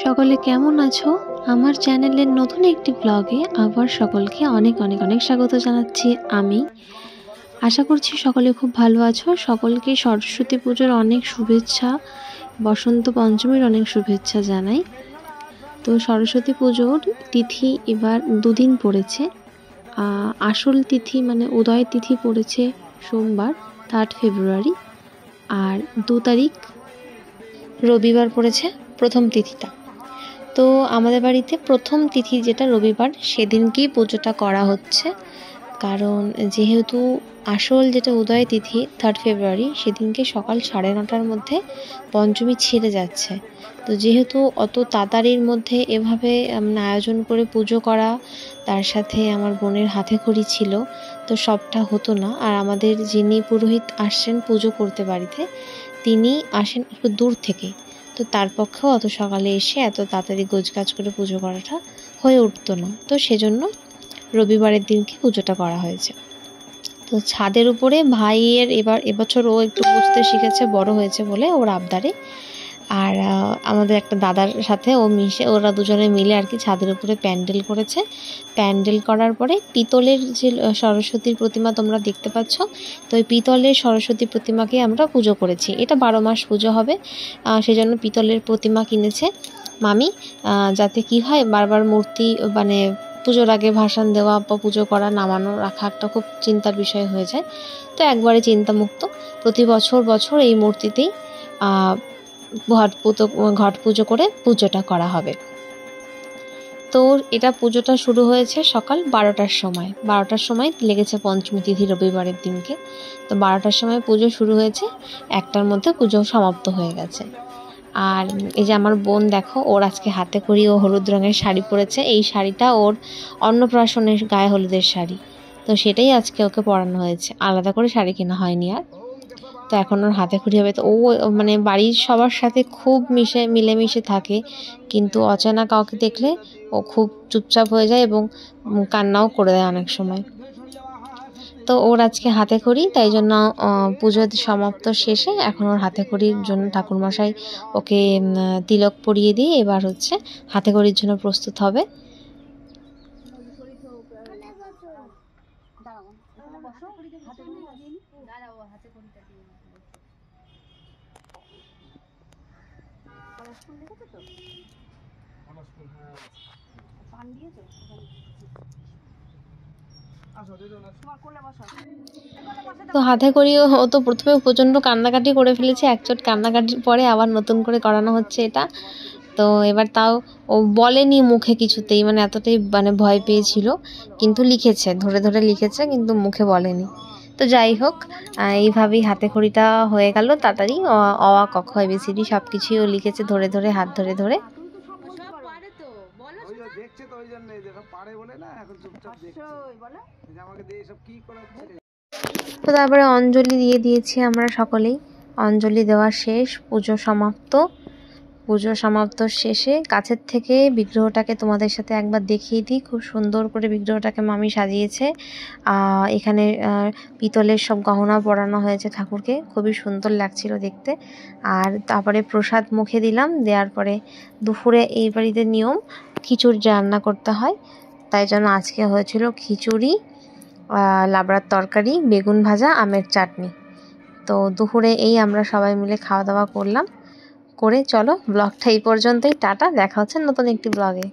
সকলে কেমন আছো? আমার চ্যানেলের নতুন একটি ব্লগে আবার সকলকে অনেক অনেক অনেক স্বাগত জানাচ্ছি। আমি আশা করছি সকলে খুব ভালো আছো। সকলকে সরস্বতী পুজোর অনেক শুভেচ্ছা, বসন্ত পঞ্চমীর অনেক শুভেচ্ছা জানাই। তো সরস্বতী পুজোর তিথি এবার দুদিন পড়েছে। আসল তিথি মানে উদয় তিথি পড়েছে সোমবার 3 ফেব্রুয়ারি, আর 2 তারিখ রবিবার পড়েছে প্রথম তিথিটা। তো আমাদের বাড়িতে প্রথম তিথি যেটা রবিবার সেদিনকেই পুজোটা করা হচ্ছে, কারণ যেহেতু আসল যেটা উদয় তিথি 3 ফেব্রুয়ারি সেদিনকে সকাল 9:30টার মধ্যে পঞ্চমী ছেড়ে যাচ্ছে। তো যেহেতু অত তাড়াতাড়ির মধ্যে এভাবে আয়োজন করে পুজো করা, তার সাথে আমার বোনের হাতেখড়ি ছিল, তো সবটা হতো না। আর আমাদের যিনি পুরোহিত আসছেন পুজো করতে বাড়িতে, তিনি আসেন একটু দূর থেকে, তো তার পক্ষেও অত সকালে এসে এত তাড়াতাড়ি গোছগাছ করে পুজো করাটা হয়ে উঠতো না। তো সেজন্য রবিবারের দিনকে পুজোটা করা হয়েছে। তো ছাদের উপরে ভাইয়ের এবছর ও একটু বুঝতে শিখেছে, বড় হয়েছে বলে ওর আবদারে, আর আমাদের একটা দাদার সাথে ও মিশে, ওরা দুজনে মিলে আর কি ছাদের উপরে প্যান্ডেল করেছে। প্যান্ডেল করার পরে পিতলের যে সরস্বতীর প্রতিমা তোমরা দেখতে পাচ্ছ, তো ওই পিতলের সরস্বতী প্রতিমাকে আমরা পুজো করেছি। এটা 12 মাস পুজো হবে, সেজন্য পিতলের প্রতিমা কিনেছে মামি, যাতে কি হয় বারবার মূর্তি মানে পুজোর আগে ভাসান দেওয়া বা পুজো করা নামানো রাখা একটা খুব চিন্তার বিষয় হয়ে যায়। তো একবারে চিন্তামুক্ত প্রতি বছর এই মূর্তিতেই ঘট পুজো করে পুজোটা করা হবে। তো এটা পুজোটা শুরু হয়েছে সকাল 12টার সময়। 12টার সময় লেগেছে পঞ্চমী তিথি রবিবারের দিনকে। তো 12টার সময় পুজো শুরু হয়েছে, 1টার মধ্যে পুজো সমাপ্ত হয়ে গেছে। আর এই যে আমার বোন দেখো, ওর আজকে হাতে করি ও হলুদ রঙের শাড়ি পরেছে। এই শাড়িটা ওর অন্নপ্রাশনের গায়ে হলুদের শাড়ি, তো সেটাই আজকে ওকে পরানো হয়েছে, আলাদা করে শাড়ি কেনা হয়নি আর। তো এখন ওর হাতে খড়ি হবে। তো ও মানে বাড়ির সবার সাথে খুব মিলেমিশে থাকে, কিন্তু অচেনা কাউকে দেখলে ও খুব চুপচাপ হয়ে যায় এবং কান্নাও করে দেয় অনেক সময়। তো ওর আজকে হাতে খড়ি, তাই জন্য পুজো সমাপ্ত শেষে এখন ওর হাতে খড়ির জন্য ঠাকুরমশাই ওকে তিলক পরিয়ে দিয়ে এবার হচ্ছে হাতে খড়ির জন্য প্রস্তুত হবে। তো হাতে করিও ও তো প্রথমে প্রচণ্ড কান্নাকাটি করে ফেলেছে, একচোট কান্নাকাটির পরে আবার নতুন করে করানো হচ্ছে এটা। তো এবার তাও ও বলেনি মুখে কিছুতেই, মানে এতটাই মানে ভয় পেয়েছিল, কিন্তু লিখেছে, ধরে ধরে লিখেছে, কিন্তু মুখে বলেনি। তো যাই হোক, এইভাবেই হাতে খড়িটা হয়ে গেল তাড়াতাড়ি। অ আ ক খ ABCD সব কিছুই ও লিখেছে ধরে ধরে, হাত ধরে ধরে। তো তারপরে অঞ্জলি দিয়ে দিয়েছি আমরা সকলেই। অঞ্জলি দেওয়া শেষ, পুজো সমাপ্ত শেষে কাছের থেকে বিগ্রহটাকে তোমাদের সাথে একবার দেখিয়ে দিই। খুব সুন্দর করে বিগ্রহটাকে মামি সাজিয়েছে। এখানে পিতলের সব গহনা পরানো হয়েছে ঠাকুরকে, খুবই সুন্দর লাগছিল দেখতে। আর তারপরে প্রসাদ মুখে দিলাম, দেওয়ার পরে দুপুরে এই বাড়িতে নিয়ম খিচুড়ি রান্না করতে হয়, তাই জন্য আজকে হয়েছিল খিচুড়ি, লাবড়ার তরকারি, বেগুন ভাজা, আমের চাটনি। তো দুপুরে এই আমরা সবাই মিলে খাওয়া দাওয়া করলাম। করে চলো ব্লগটা এই পর্যন্তই, টাটা, দেখা হচ্ছে নতুন একটি ব্লগে।